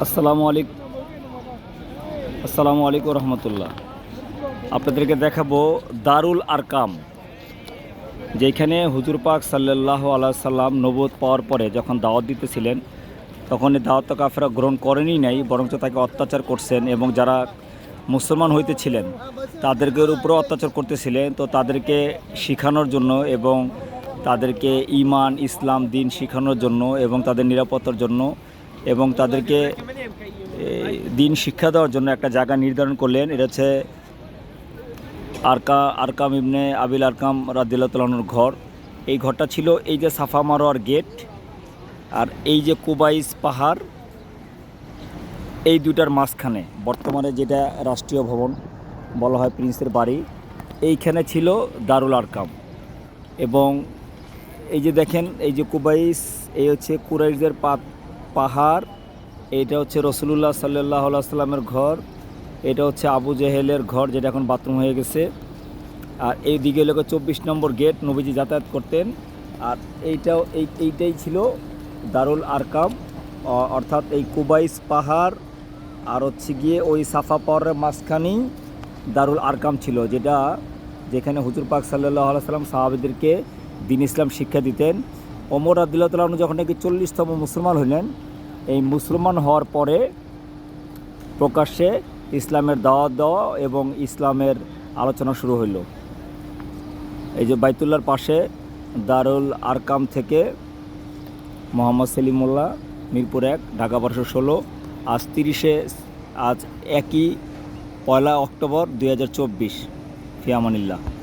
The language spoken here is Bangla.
আসসালামু আলাইকুম রহমতুল্লাহ। আপনাদেরকে দেখাবো দারুল আরকাম, যেখানে হুজুর পাক সাল্লাল্লাহু আলাইহি সাল্লাম নবুয়ত পাওয়ার পরে যখন দাওয়াত দিতেছিলেন, তখন এই দাওয়াত কাফেররা গ্রহণ করেনই নাই, বরঞ্চ তাকে অত্যাচার করছেন এবং যারা মুসলমান হইতেছিলেন তাদেরকে উপরেও অত্যাচার করতেছিলেন। তো তাদেরকে শিখানোর জন্য এবং তাদেরকে ঈমান ইসলাম দিন শিখানোর জন্য এবং তাদের নিরাপত্তার জন্য এবং তাদেরকে দিন শিক্ষা দেওয়ার জন্য একটা জায়গা নির্ধারণ করলেন। এটা হচ্ছে আরকাম ইবনে আবিল আরকাম রাদিয়াল্লাহু তাআলা আনহুর ঘর। এই ঘরটা ছিল এই যে সাফা মারোয়ার গেট আর এই যে কুবাইস পাহাড়, এই দুটার মাঝখানে বর্তমানে যেটা রাষ্ট্রীয় ভবন বলা হয় প্রিন্সের বাড়ি, এইখানে ছিল দারুল আরকাম। এবং এই যে দেখেন, এই যে কুবাইস, এই হচ্ছে কুরাইশদের পাহাড়, এইটা হচ্ছে রসুলুল্লাহ সাল্লাল্লাহু আলাইহি সাল্লামের ঘর, এটা হচ্ছে আবু জেহেলের ঘর যেটা এখন বাথরুম হয়ে গেছে। আর এই দিকে লোক 24 নম্বর গেট, নবীজি যাতায়াত করতেন। আর এইটাই ছিল দারুল আরকাম, অর্থাৎ এই কুবাইস পাহাড় আর হচ্ছে গিয়ে ওই সাফা পাহাড়ের মাঝখানেই দারুল আরকাম ছিল, যেখানে হুজুর পাক সাল্লাল্লাহু আলাইহি সাল্লাম সাহাবীদেরকে দ্বীন ইসলাম শিক্ষা দিতেন। ওমর রাদিয়াল্লাহু তাআলা আনহু যখন নাকি 40তম মুসলমান হলেন, এই মুসলমান হওয়ার পরে প্রকাশ্যে ইসলামের দাওয়াত দেওয়া এবং ইসলামের আলোচনা শুরু হইল। এই যে বাইতুল্লাহর পাশে দারুল আরকাম থেকে মোহাম্মদ সেলিমুল্লাহ, মিরপুর 1, ঢাকা 1216। আজ 1 অক্টোবর 2024। ফি আমানিল্লাহ।